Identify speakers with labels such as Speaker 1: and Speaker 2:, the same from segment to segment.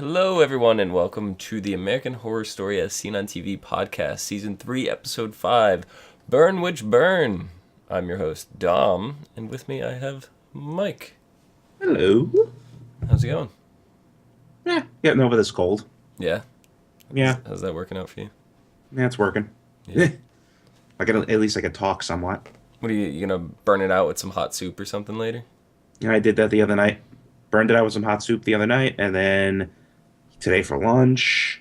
Speaker 1: Hello, everyone, and welcome to the American Horror Story as Seen on TV podcast, Season 3, Episode 5, Burn Witch Burn. I'm your host, Dom, and with me I have Mike.
Speaker 2: Hello.
Speaker 1: How's it going?
Speaker 2: Yeah, getting over this cold.
Speaker 1: Yeah?
Speaker 2: Yeah,
Speaker 1: How's that working out for you?
Speaker 2: yeah, it's working.
Speaker 1: Yeah.
Speaker 2: At least I can talk somewhat.
Speaker 1: What are you gonna burn it out with some hot soup or something later?
Speaker 2: Yeah, I did that the other night. Burned it out with some hot soup the other night, and then today for lunch,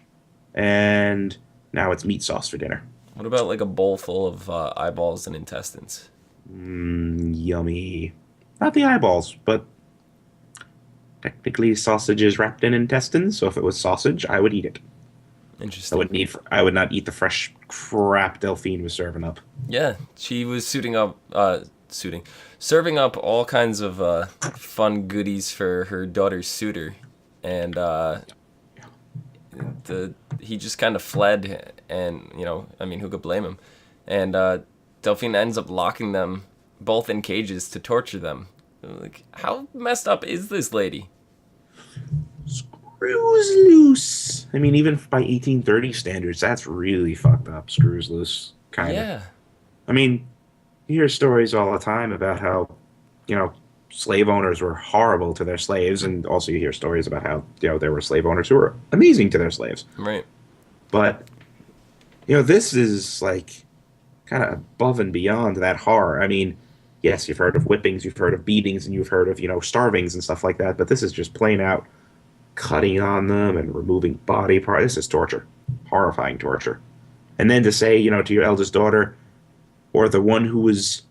Speaker 2: and now it's meat sauce for dinner.
Speaker 1: What about like a bowl full of eyeballs and intestines?
Speaker 2: Yummy. Not the eyeballs, but technically sausage is wrapped in intestines, so if it was sausage, I would eat it.
Speaker 1: Interesting.
Speaker 2: I would not eat the fresh crap Delphine was serving up.
Speaker 1: Yeah, she was serving up all kinds of fun goodies for her daughter's suitor, and he just kind of fled, and who could blame him? And Delphine ends up locking them both in cages to torture them. Like, how messed up is this lady?
Speaker 2: Screws loose. I mean, even by 1830 standards, that's really fucked up. Screws loose, kind of.
Speaker 1: Yeah.
Speaker 2: I mean, you hear stories all the time about how, slave owners were horrible to their slaves, and also you hear stories about how, there were slave owners who were amazing to their slaves.
Speaker 1: Right.
Speaker 2: But, this is, like, kind of above and beyond that horror. I mean, yes, you've heard of whippings, you've heard of beatings, and you've heard of, starvings and stuff like that, but this is just plain out cutting on them and removing body parts. This is torture. Horrifying torture. And then to say, to your eldest daughter, or the one who was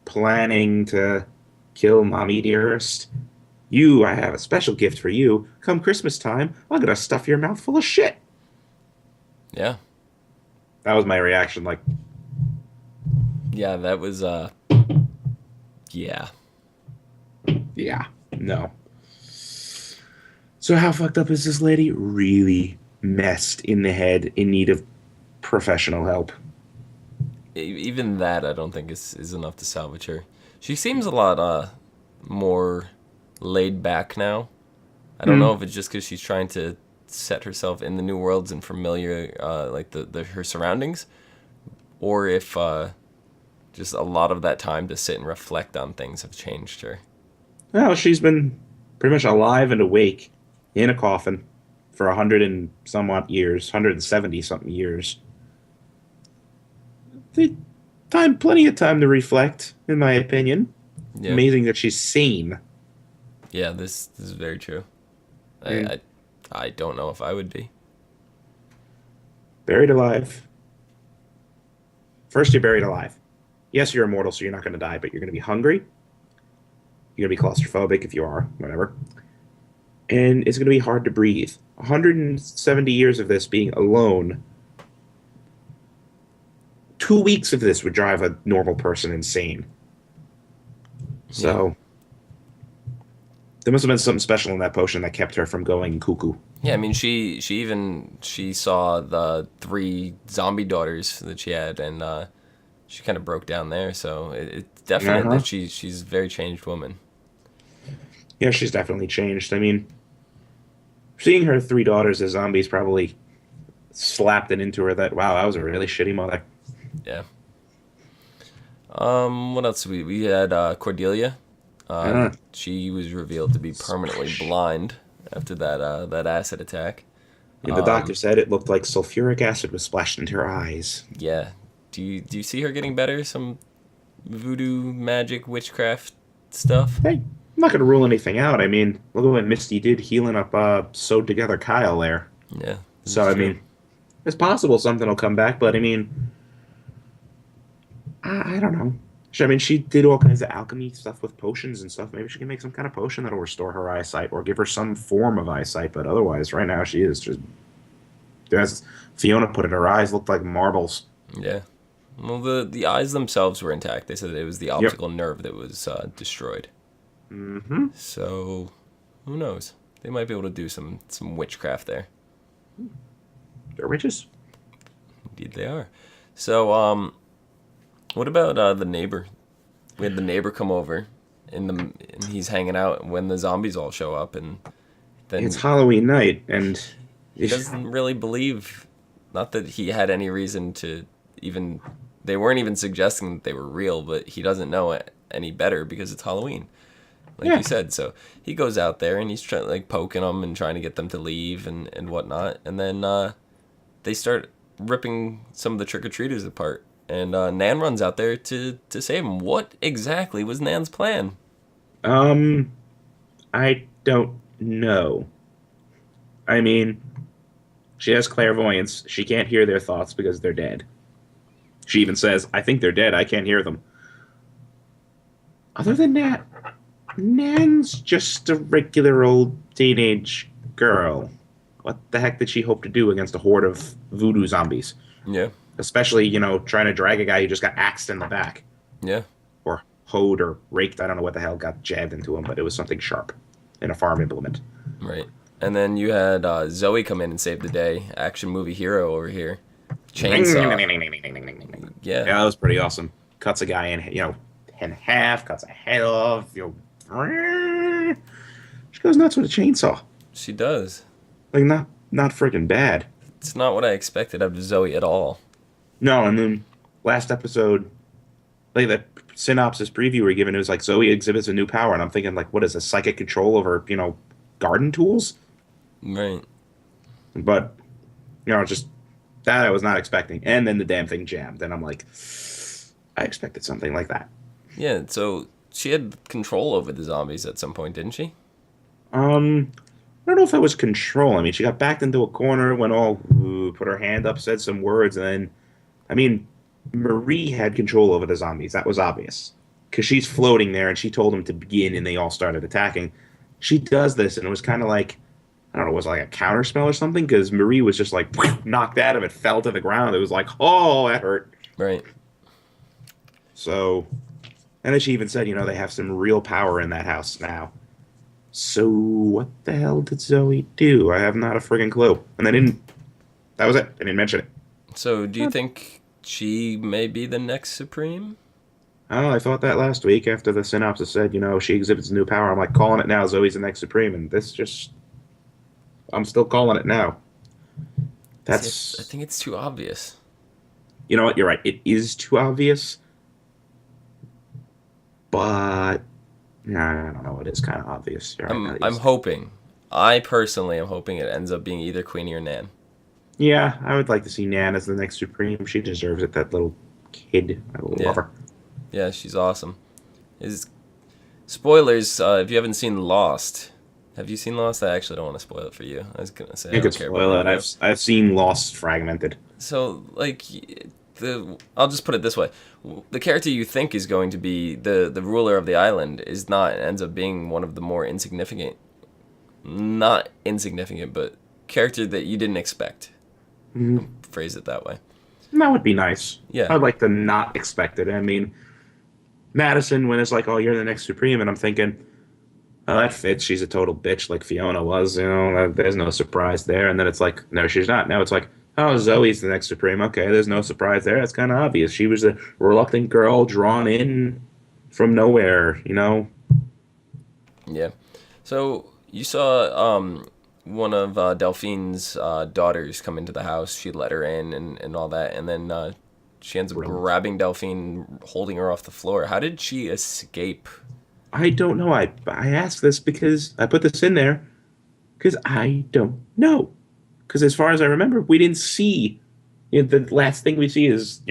Speaker 2: planning to kill Mommy Dearest, I have a special gift for you. Come Christmas time, I'm going to stuff your mouth full of shit.
Speaker 1: Yeah.
Speaker 2: That was my reaction, like...
Speaker 1: Yeah, that was, yeah.
Speaker 2: Yeah, no. So how fucked up is this lady? Really messed in the head, in need of professional help.
Speaker 1: Even that, I don't think is enough to salvage her. She seems a lot more laid back now. I don't know if it's just because she's trying to set herself in the new worlds and familiar, like her surroundings, or if just a lot of that time to sit and reflect on things have changed her.
Speaker 2: Well, she's been pretty much alive and awake in a coffin for 100 and somewhat years, 170 something years. Plenty of time to reflect, in my opinion.
Speaker 1: Yeah.
Speaker 2: Amazing that she's sane.
Speaker 1: Yeah, this is very true.
Speaker 2: Mm.
Speaker 1: I don't know if I would be.
Speaker 2: Buried alive. First, you're buried alive. Yes, you're immortal, so you're not going to die, but you're going to be hungry. You're going to be claustrophobic if you are, whatever. And it's going to be hard to breathe. 170 years of this being alone. 2 weeks of this would drive a normal person insane. So, there must have been something special in that potion that kept her from going cuckoo.
Speaker 1: Yeah, I mean, she saw the 3 zombie daughters that she had, and she kind of broke down there. So it's definite that she's a very changed woman.
Speaker 2: Yeah, she's definitely changed. I mean, seeing her 3 daughters as zombies probably slapped it into her that, wow, that was a really shitty mother.
Speaker 1: Yeah. What else? We had Cordelia. She was revealed to be permanently blind after that acid attack.
Speaker 2: Yeah, the doctor said it looked like sulfuric acid was splashed into her eyes.
Speaker 1: Yeah. Do you see her getting better? Some voodoo, magic, witchcraft stuff?
Speaker 2: Hey, I'm not going to rule anything out. I mean, look at what Misty did healing up Sewed Together Kyle there.
Speaker 1: Yeah.
Speaker 2: So, I mean, it's possible something will come back, but I mean, I don't know. I mean, she did all kinds of alchemy stuff with potions and stuff. Maybe she can make some kind of potion that'll restore her eyesight or give her some form of eyesight, but otherwise, right now, she is just... As Fiona put it, her eyes looked like marbles.
Speaker 1: Yeah. Well, the eyes themselves were intact. They said that it was the optical nerve that was destroyed.
Speaker 2: Mm-hmm.
Speaker 1: So, who knows? They might be able to do some witchcraft there.
Speaker 2: They're witches.
Speaker 1: Indeed they are. So, what about the neighbor? We had the neighbor come over, and he's hanging out when the zombies all show up, and
Speaker 2: it's
Speaker 1: then
Speaker 2: Halloween night, and
Speaker 1: he doesn't really believe. Not that he had any reason to even. They weren't even suggesting that they were real, but he doesn't know it any better because it's Halloween, like
Speaker 2: yeah.
Speaker 1: you said. So he goes out there and he's trying, like, poking them and trying to get them to leave and whatnot. And then they start ripping some of the trick or treaters apart. And Nan runs out there to save him. What exactly was Nan's plan?
Speaker 2: Um, I don't know. I mean, she has clairvoyance. She can't hear their thoughts because they're dead. She even says, "I think they're dead. I can't hear them." Other than that, Nan's just a regular old teenage girl. What the heck did she hope to do against a horde of voodoo zombies?
Speaker 1: Yeah,
Speaker 2: Especially, trying to drag a guy who just got axed in the back.
Speaker 1: yeah,
Speaker 2: Or hoed or raked. I don't know what the hell got jabbed into him, but it was something sharp in a farm implement.
Speaker 1: right. And then you had Zoe come in and save the day. Action movie hero over here. Chainsaw.
Speaker 2: Yeah,
Speaker 1: Yeah,
Speaker 2: that was pretty awesome. Cuts a guy in half, cuts a head off. She goes nuts with a chainsaw.
Speaker 1: she does.
Speaker 2: Like not freaking bad.
Speaker 1: It's not what I expected of Zoe at all.
Speaker 2: No, and then last episode, like the synopsis preview we were given, it was like Zoe exhibits a new power, and I'm thinking like, what is this, psychic control over garden tools?
Speaker 1: Right.
Speaker 2: But just that I was not expecting, and then the damn thing jammed, and I'm like, I expected something like that.
Speaker 1: Yeah, so she had control over the zombies at some point, didn't she?
Speaker 2: I don't know if that was control. I mean, she got backed into a corner, went all ooh, put her hand up, said some words, and then, I mean, Marie had control over the zombies. That was obvious because she's floating there, and she told them to begin, and they all started attacking. She does this, and it was kind of like, I don't know, was it like a counter spell or something? Because Marie was just like knocked out of it, fell to the ground. It was like, oh, that hurt.
Speaker 1: Right.
Speaker 2: So, and then she even said, they have some real power in that house now. So what the hell did Zoe do? I have not a friggin' clue. And they didn't. That was it. They didn't mention it.
Speaker 1: So do you think she may be the next Supreme?
Speaker 2: Oh, I thought that last week after the synopsis said, she exhibits new power. I'm like, calling it now. Zoe's the next Supreme, and this just, I'm still calling it now. That's.
Speaker 1: See, I think it's too obvious.
Speaker 2: You know what? You're right. It is too obvious. But yeah, I don't know. It is kind of obvious. You're right.
Speaker 1: I'm hoping. I personally am hoping it ends up being either Queenie or Nan.
Speaker 2: Yeah, I would like to see Nan as the next Supreme. She deserves it. That little kid. I love her.
Speaker 1: Yeah, she's awesome. Is spoilers? If you haven't seen Lost, have you seen Lost? I actually don't want to spoil it for you. I was gonna say
Speaker 2: You
Speaker 1: I
Speaker 2: could
Speaker 1: don't care
Speaker 2: spoil
Speaker 1: about
Speaker 2: it.
Speaker 1: it.
Speaker 2: I've seen Lost fragmented.
Speaker 1: So, like, I'll just put it this way: the character you think is going to be the ruler of the island is not. It ends up being one of the more insignificant, not insignificant, but character that you didn't expect.
Speaker 2: Mm-hmm.
Speaker 1: Phrase it that way.
Speaker 2: That would be nice.
Speaker 1: Yeah.
Speaker 2: I'd like to not expect it. I mean, Madison, when it's like, oh, you're the next Supreme, and I'm thinking, oh, that fits. She's a total bitch like Fiona was. There's no surprise there. And then it's like, no, she's not. Now it's like, oh, Zoe's the next Supreme. Okay, there's no surprise there. That's kind of obvious. She was a reluctant girl drawn in from nowhere,
Speaker 1: Yeah. So you saw one of Delphine's daughters come into the house. She let her in and all that, and then she ends up grabbing Delphine, holding her off the floor. How did she escape?
Speaker 2: I don't know. I asked this because I put this in there because I don't know. Because as far as I remember, we didn't see. The last thing we see is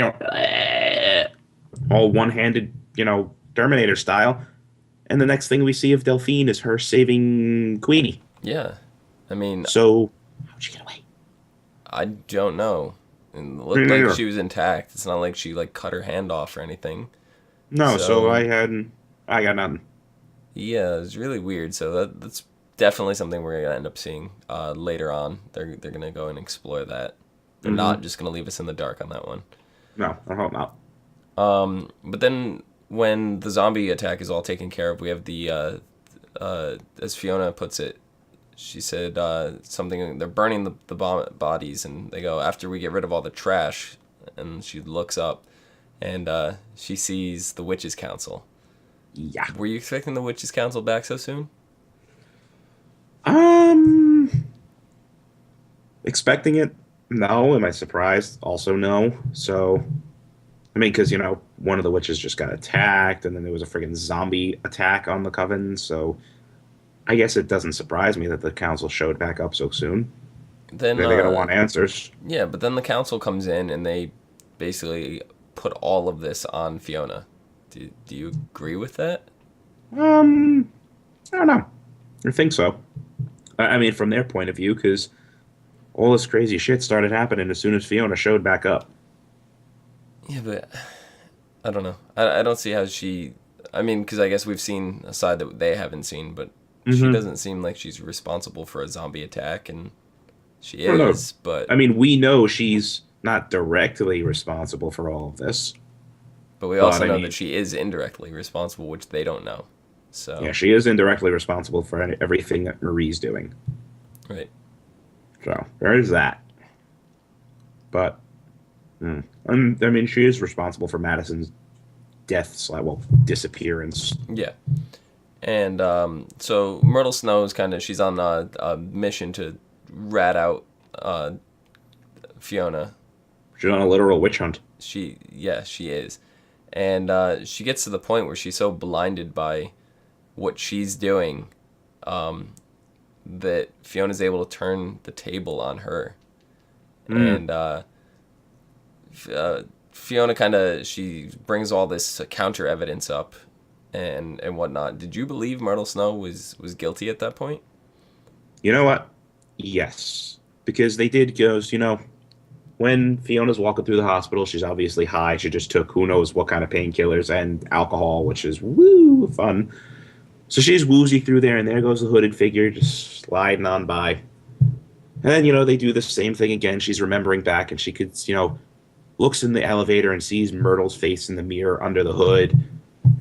Speaker 2: all one-handed, Terminator style, and the next thing we see of Delphine is her saving Queenie.
Speaker 1: Yeah, I mean,
Speaker 2: So how'd she get away?
Speaker 1: I don't know. It looked like she was intact. It's not like she cut her hand off or anything.
Speaker 2: No,
Speaker 1: So-
Speaker 2: so I got nothing.
Speaker 1: Yeah, it's really weird. So that's definitely something we're gonna end up seeing later on. They're gonna go and explore that. They're not just gonna leave us in the dark on that one.
Speaker 2: No, I hope not.
Speaker 1: But then when the zombie attack is all taken care of, we have the as Fiona puts it, she said something. They're burning the bodies, and they go after we get rid of all the trash. And she looks up, and she sees the witches' council.
Speaker 2: Yeah.
Speaker 1: Were you expecting the witches' council back so soon?
Speaker 2: Expecting it? No. Am I surprised? Also, no. So, I mean, because, one of the witches just got attacked, and then there was a friggin' zombie attack on the Coven, so I guess it doesn't surprise me that the council showed back up so soon.
Speaker 1: Then,
Speaker 2: They're going to want answers.
Speaker 1: yeah, but then the council comes in and they basically put all of this on Fiona. Do you agree with that?
Speaker 2: Um, I don't know. I think so. I mean, from their point of view, because all this crazy shit started happening as soon as Fiona showed back up.
Speaker 1: Yeah, but I don't know. I don't see how she. I mean, because I guess we've seen a side that they haven't seen, but she
Speaker 2: Mm-hmm.
Speaker 1: doesn't seem like she's responsible for a zombie attack, and she
Speaker 2: I don't know.
Speaker 1: is, but
Speaker 2: I mean, we know she's not directly responsible for all of this,
Speaker 1: we
Speaker 2: but
Speaker 1: also
Speaker 2: I
Speaker 1: know that
Speaker 2: mean,
Speaker 1: she is indirectly responsible, which they don't know.
Speaker 2: yeah,
Speaker 1: So,
Speaker 2: she is indirectly responsible for everything that Marie's doing.
Speaker 1: right.
Speaker 2: So there is that. But I mean, she is responsible for Madison's death, well, disappearance.
Speaker 1: Yeah. And so Myrtle Snow is she's on a mission to rat out Fiona.
Speaker 2: She's on a literal witch hunt.
Speaker 1: She is. And she gets to the point where she's so blinded by what she's doing that Fiona's able to turn the table on her.
Speaker 2: Mm.
Speaker 1: And Fiona she brings all this counter evidence up and whatnot. Did you believe Myrtle Snow was guilty at that point?
Speaker 2: You know what? Yes, because they did goes. When Fiona's walking through the hospital, she's obviously high. She just took who knows what kind of painkillers and alcohol, which is woo fun. So she's woozy through there, and there goes the hooded figure just sliding on by. And then, they do the same thing again. She's remembering back, and she could, looks in the elevator and sees Myrtle's face in the mirror under the hood.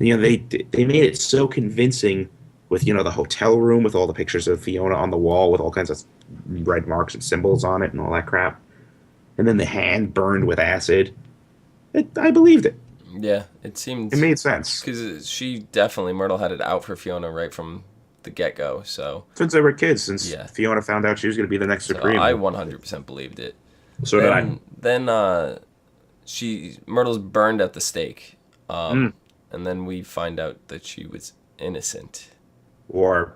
Speaker 2: And, they made it so convincing with, the hotel room with all the pictures of Fiona on the wall with all kinds of red marks and symbols on it and all that crap. And then the hand burned with acid. I believed it.
Speaker 1: Yeah, it seemed
Speaker 2: It made sense.
Speaker 1: because Myrtle had it out for Fiona right from the get go. So
Speaker 2: Since they were kids, since
Speaker 1: yeah,
Speaker 2: Fiona found out she was going to be the next
Speaker 1: so
Speaker 2: Supreme.
Speaker 1: I 100% believed it.
Speaker 2: So did I.
Speaker 1: Then Myrtle's burned at the stake,
Speaker 2: Mm.
Speaker 1: and then we find out that she was innocent.
Speaker 2: Or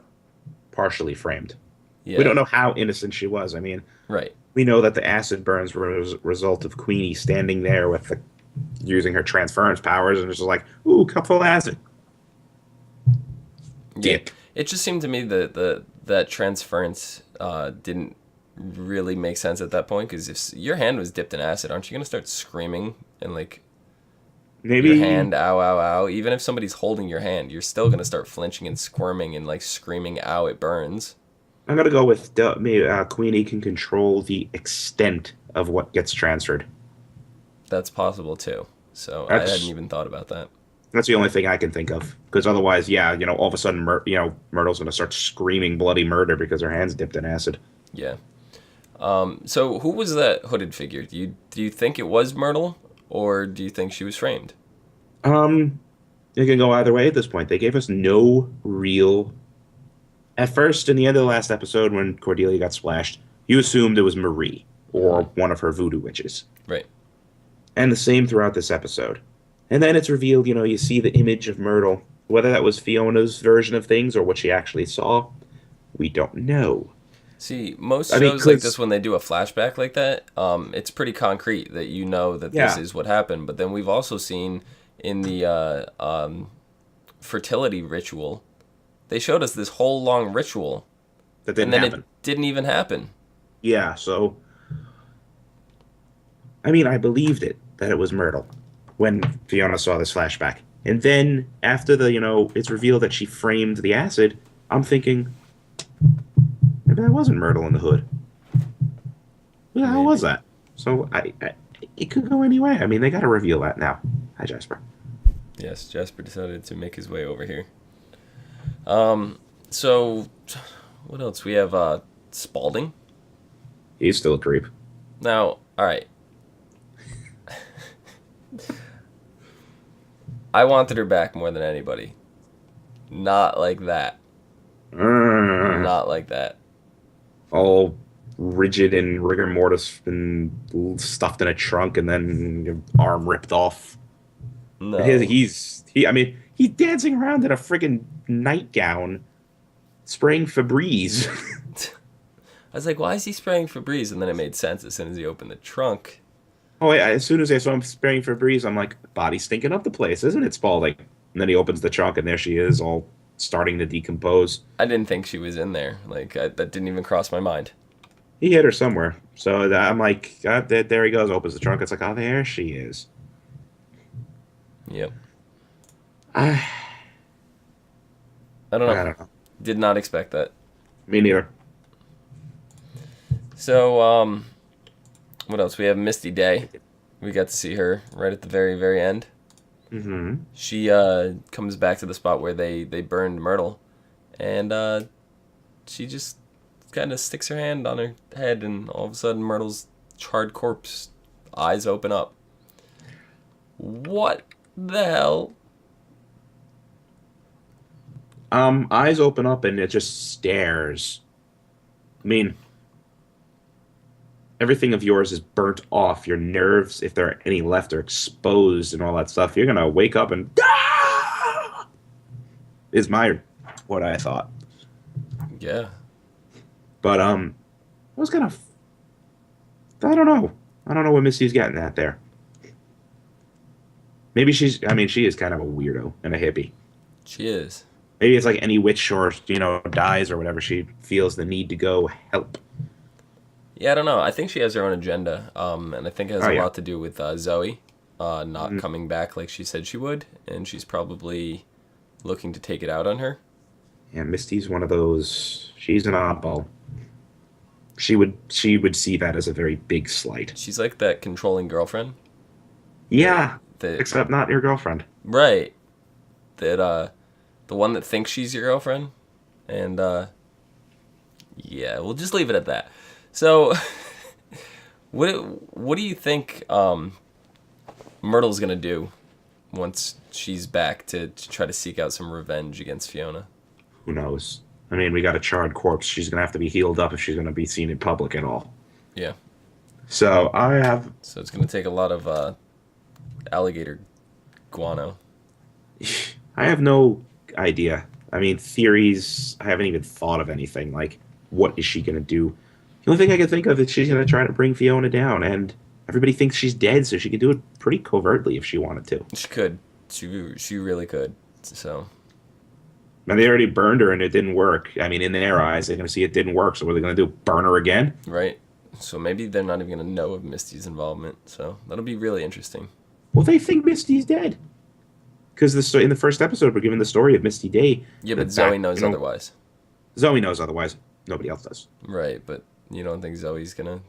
Speaker 2: partially framed. We
Speaker 1: Yeah,
Speaker 2: don't know how innocent she was. I mean,
Speaker 1: right.
Speaker 2: we know that the acid burns were a result of Queenie standing there with using her transference powers and just like, ooh, cup full of acid.
Speaker 1: Yeah,
Speaker 2: Dick.
Speaker 1: it just seemed to me that that transference didn't really make sense at that point because if your hand was dipped in acid, aren't you gonna start screaming and like your
Speaker 2: Maybe
Speaker 1: hand, ow, ow, ow? Even if somebody's holding your hand, you're still gonna start flinching and squirming and like screaming, ow, it burns.
Speaker 2: I'm gonna go with maybe Queenie can control the extent of what gets transferred.
Speaker 1: That's possible too. So I hadn't
Speaker 2: That's
Speaker 1: even thought about that.
Speaker 2: that's the only thing I can think of. Because otherwise, yeah, all of a sudden, Myrtle's gonna start screaming bloody murder because her hand's dipped in acid.
Speaker 1: Yeah. So who was that hooded figure? Do you think it was Myrtle, or do you think she was framed?
Speaker 2: Um, it can go either way at this point. They gave us no real. At first, in the end of the last episode, when Cordelia got splashed, you assumed it was Marie or one of her voodoo witches.
Speaker 1: Right.
Speaker 2: And the same throughout this episode. And then it's revealed, you see the image of Myrtle. Whether that was Fiona's version of things or what she actually saw, we don't know.
Speaker 1: See, most
Speaker 2: I mean,
Speaker 1: shows like
Speaker 2: 'cause-
Speaker 1: this, when they do a flashback like that, it's pretty concrete that you know that this
Speaker 2: Yeah.
Speaker 1: is what happened. But then we've also seen in the fertility ritual, they showed us this whole long ritual,
Speaker 2: that
Speaker 1: and
Speaker 2: didn't
Speaker 1: then
Speaker 2: happen.
Speaker 1: it didn't even happen.
Speaker 2: Yeah, so I mean, I believed it that it was Myrtle when Fiona saw this flashback. And then after it's revealed that she framed the acid, I'm thinking maybe that wasn't Myrtle in the hood. Who the hell was
Speaker 1: Maybe.
Speaker 2: that? So it could go any way. I mean, they got to reveal that now. Hi, Jasper.
Speaker 1: Yes, Jasper decided to make his way over here. So what else? We have Spalding.
Speaker 2: He's still a creep.
Speaker 1: Now, all right. I wanted her back more than anybody. Not like that.
Speaker 2: Uh,
Speaker 1: Not like that.
Speaker 2: oh, rigid and rigor mortis and stuffed in a trunk and then your arm ripped off.
Speaker 1: No.
Speaker 2: I mean, he's dancing around in a friggin' nightgown, spraying Febreze.
Speaker 1: I was like, why is he spraying Febreze? And then it made sense as soon as he opened the trunk.
Speaker 2: Oh, yeah, as soon as I saw him spraying Febreze, I'm like, body's stinking up the place, isn't it, Spalding? And then he opens the trunk, and there she is, all starting to decompose.
Speaker 1: I didn't think she was in there. Like, that didn't even cross my mind.
Speaker 2: He hit her somewhere. So I'm like, there he goes, opens the trunk. It's like, oh, there she is.
Speaker 1: Yep.
Speaker 2: I,
Speaker 1: I don't
Speaker 2: I
Speaker 1: know.
Speaker 2: don't know.
Speaker 1: Did not expect that.
Speaker 2: Me neither.
Speaker 1: So, what else? We have Misty Day. We got to see her right at the very, very end.
Speaker 2: Mm-hmm.
Speaker 1: She comes back to the spot where they burned Myrtle, and she just kind of sticks her hand on her head, and all of a sudden Myrtle's charred corpse eyes open up. What the hell?
Speaker 2: Eyes open up and it just stares. I mean, everything of yours is burnt off. Your nerves, if there are any left, are exposed and all that stuff. You're gonna wake up and is my what I thought.
Speaker 1: Yeah.
Speaker 2: But I was kind of I don't know. I don't know what Misty's getting at there. Maybe she is kind of a weirdo and a hippie.
Speaker 1: She is.
Speaker 2: Maybe it's like any witch or dies or whatever. She feels the need to go help.
Speaker 1: Yeah, I don't know. I think she has her own agenda, and I think it has a
Speaker 2: Yeah.
Speaker 1: lot to do with Zoe not coming back like she said she would, and she's probably looking to take it out on her.
Speaker 2: Yeah, Misty's one of those. She's an oddball. She would see that as a very big slight.
Speaker 1: She's like that controlling girlfriend.
Speaker 2: Yeah,
Speaker 1: That
Speaker 2: except not your girlfriend.
Speaker 1: right. That the one that thinks she's your girlfriend, and yeah, we'll just leave it at that. So, what do you think Myrtle's gonna do once she's back to try to seek out some revenge against Fiona?
Speaker 2: Who knows? I mean, we got a charred corpse. She's gonna have to be healed up if she's gonna be seen in public at all.
Speaker 1: Yeah.
Speaker 2: So I have.
Speaker 1: So it's gonna take a lot of alligator guano.
Speaker 2: I have no idea. I mean, theories. I haven't even thought of anything. Like, what is she gonna do? The only thing I can think of is she's gonna try to bring Fiona down, and everybody thinks she's dead, so she could do it pretty covertly if she wanted to.
Speaker 1: She could. She really could. So
Speaker 2: And they already burned her, and it didn't work. I mean, in their eyes, they're gonna see it didn't work. So what are they gonna do? Burn her again?
Speaker 1: right. So maybe they're not even gonna know of Misty's involvement. So that'll be really interesting.
Speaker 2: Well, they think Misty's dead. Because in the first episode, we're given the story of Misty Day.
Speaker 1: Yeah, but Zoe knows otherwise.
Speaker 2: Zoe knows otherwise. Nobody else does.
Speaker 1: Right, but you don't think Zoe's gonna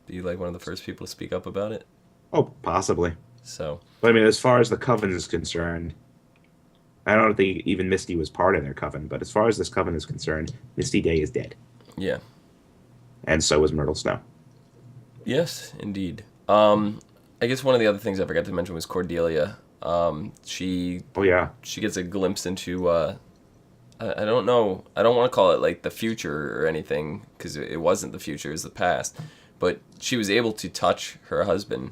Speaker 1: be like one of the first people to speak up about it?
Speaker 2: Oh, possibly.
Speaker 1: So
Speaker 2: But I mean, as far as the coven is concerned, I don't think even Misty was part of their coven. But as far as this coven is concerned, Misty Day is dead,
Speaker 1: yeah.
Speaker 2: and so is Myrtle Snow.
Speaker 1: Yes, indeed. I guess one of the other things I forgot to mention was Cordelia. She
Speaker 2: Oh yeah,
Speaker 1: gets a glimpse into I don't know. I don't want to call it like the future or anything because it wasn't the future; it was the past. But she was able to touch her husband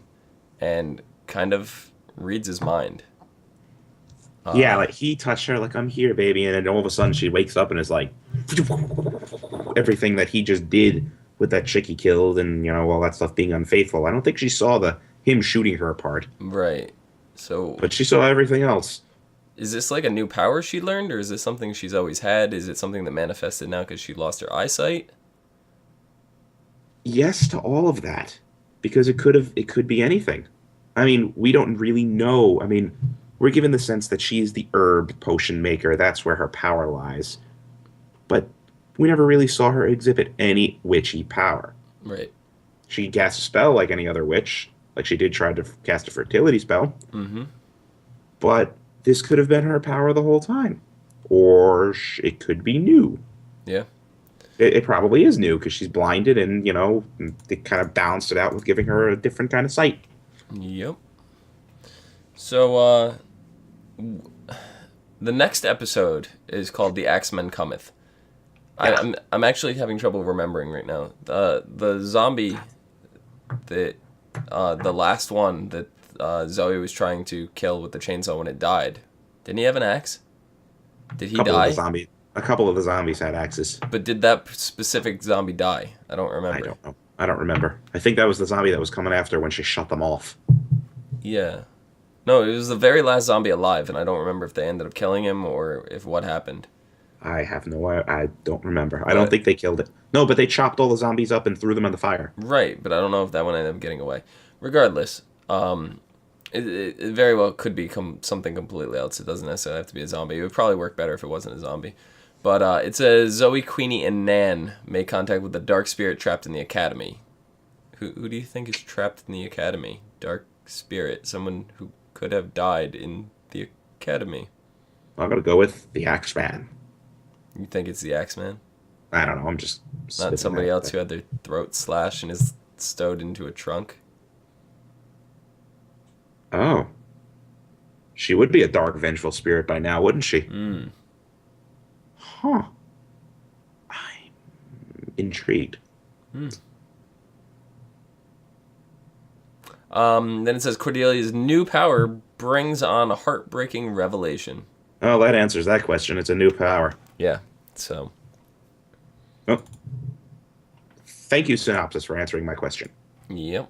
Speaker 1: and kind of reads his mind.
Speaker 2: yeah. Like he touched her, like I'm here, baby, and then all of a sudden she wakes up and is like, everything that he just did with that chick he killed, and all that stuff being unfaithful. I don't think she saw him shooting her apart,
Speaker 1: Right. So
Speaker 2: but she saw everything else.
Speaker 1: is this like a new power she learned, or is this something she's always had? Is it something that manifested now because she lost her eyesight?
Speaker 2: Yes to all of that, because it could be anything. I mean, we don't really know. I mean, we're given the sense that she's the herb potion maker. That's where her power lies. But we never really saw her exhibit any witchy power.
Speaker 1: Right.
Speaker 2: She cast a spell like any other witch, like she did try to cast a fertility spell.
Speaker 1: Mm-hmm.
Speaker 2: But this could have been her power the whole time. Or it could be new.
Speaker 1: Yeah.
Speaker 2: It probably is new because she's blinded and, it kind of balanced it out with giving her a different kind of sight.
Speaker 1: Yep. So, the next episode is called The Axeman Cometh.
Speaker 2: Yeah.
Speaker 1: I'm actually having trouble remembering right now. The zombie that the last one that Zoe was trying to kill with the chainsaw when it died. Didn't he have an axe? Did he die?
Speaker 2: A couple of the zombies had axes.
Speaker 1: But did that specific zombie die? I don't
Speaker 2: I
Speaker 1: remember.
Speaker 2: don't know. I don't remember. I think that was the zombie that was coming after when she shut them off.
Speaker 1: Yeah. No, it was the very last zombie alive, and I don't remember if they ended up killing him or if what happened.
Speaker 2: I don't remember. I don't
Speaker 1: But
Speaker 2: think they killed it. No, but they chopped all the zombies up and threw them in the fire.
Speaker 1: right, but I don't know if that one ended up getting away. Regardless, it very well could become something completely else. It doesn't necessarily have to be a zombie. It would probably work better if it wasn't a zombie. But it says Zoe, Queenie, and Nan make contact with the dark spirit trapped in the academy. Who do you think is trapped in the academy? Dark spirit, someone who could have died in the academy.
Speaker 2: I'm gonna go with the Axeman.
Speaker 1: You think it's the Axeman?
Speaker 2: I don't know. I'm just
Speaker 1: Not
Speaker 2: spitting
Speaker 1: somebody
Speaker 2: that.
Speaker 1: else who had their throat slashed and is stowed into a trunk?
Speaker 2: Oh, she would be a dark, vengeful spirit by now, wouldn't she?
Speaker 1: Hmm.
Speaker 2: Huh. I'm intrigued.
Speaker 1: Then it says Cordelia's new power brings on a heartbreaking revelation.
Speaker 2: Oh, that answers that question. It's a new power.
Speaker 1: Yeah, so.
Speaker 2: Oh, thank you, Synopsis, for answering my question.
Speaker 1: Yep.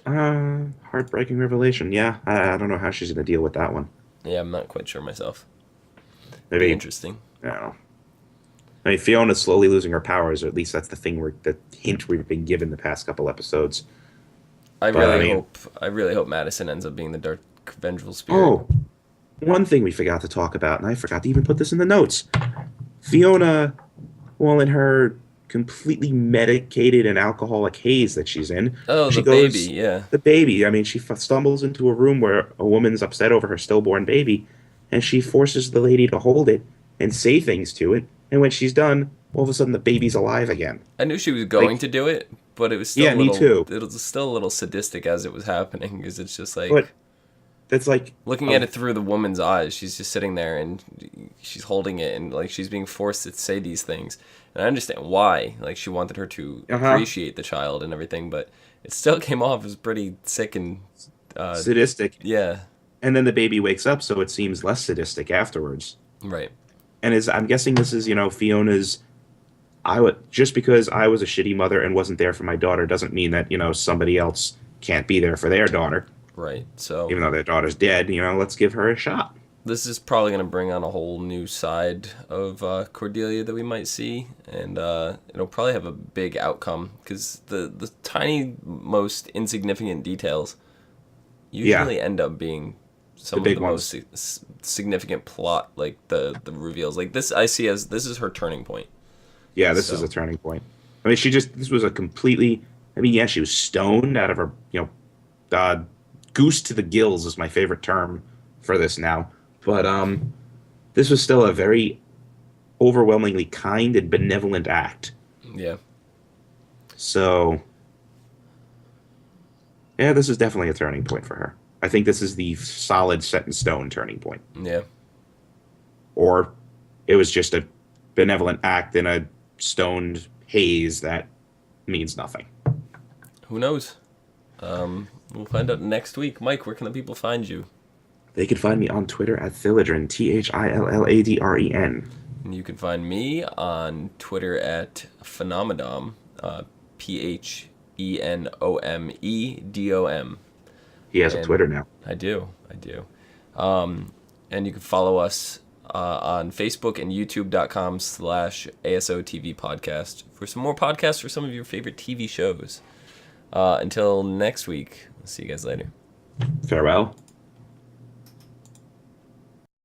Speaker 2: Heartbreaking revelation. Yeah, I don't know how she's gonna deal with that one.
Speaker 1: Yeah, I'm not quite sure myself. Be
Speaker 2: Maybe
Speaker 1: interesting.
Speaker 2: I don't know. I mean, Fiona's slowly losing her powers, or at least that's the hint we've been given the past couple episodes.
Speaker 1: I
Speaker 2: But,
Speaker 1: really hope Madison ends up being the dark vengeful spirit.
Speaker 2: Oh, one thing we forgot to talk about, and I forgot to even put this in the notes. Fiona, well, in her completely medicated and alcoholic haze that she's in,
Speaker 1: Oh,
Speaker 2: she
Speaker 1: the baby, yeah.
Speaker 2: the baby. I mean, she stumbles into a room where a woman's upset over her stillborn baby, and she forces the lady to hold it and say things to it. And when she's done, all of a sudden the baby's alive again.
Speaker 1: I knew she was going
Speaker 2: Like,
Speaker 1: to do it, but it was still
Speaker 2: yeah,
Speaker 1: a
Speaker 2: me
Speaker 1: little,
Speaker 2: too.
Speaker 1: it was still a little sadistic as it was happening, because it's just like
Speaker 2: But that's like,
Speaker 1: looking at it through the woman's eyes. She's just sitting there and she's holding it, and like she's being forced to say these things. And I understand why. Like she wanted her to appreciate the child and everything, but it still came off as pretty sick and
Speaker 2: sadistic.
Speaker 1: yeah,
Speaker 2: And then the baby wakes up, so it seems less sadistic afterwards.
Speaker 1: right.
Speaker 2: And I'm guessing this is, Fiona's. Just because I was a shitty mother and wasn't there for my daughter doesn't mean that somebody else can't be there for their daughter,
Speaker 1: Right. So
Speaker 2: even though their daughter's dead. Let's give her a shot.
Speaker 1: this is probably going to bring on a whole new side of Cordelia that we might see, and it'll probably have a big outcome because the tiny, most insignificant details usually end up being some of
Speaker 2: big
Speaker 1: the
Speaker 2: ones.
Speaker 1: most significant plot, like the reveals. Like this, I see as this is her turning point.
Speaker 2: Yeah, this is
Speaker 1: So
Speaker 2: a turning point. I mean, this was a completely. I mean, yeah, she was stoned out of her. Goose to the gills is my favorite term for this now. But this was still a very overwhelmingly kind and benevolent act.
Speaker 1: yeah,
Speaker 2: So, yeah, this is definitely a turning point for her. I think this is the solid set in stone turning point.
Speaker 1: yeah.
Speaker 2: Or it was just a benevolent act in a stoned haze that means nothing.
Speaker 1: Who knows? We'll find out next week. Mike, where can the people find you?
Speaker 2: They can find me on Twitter at Thilladren, Thilladren.
Speaker 1: And you can find me on Twitter at Phenomenom, Phenomedom.
Speaker 2: He has a
Speaker 1: And
Speaker 2: Twitter now.
Speaker 1: I do. And you can follow us on Facebook and YouTube.com/ASOTV podcast for some more podcasts for some of your favorite TV shows. Until next week, I'll see you guys later.
Speaker 2: Farewell.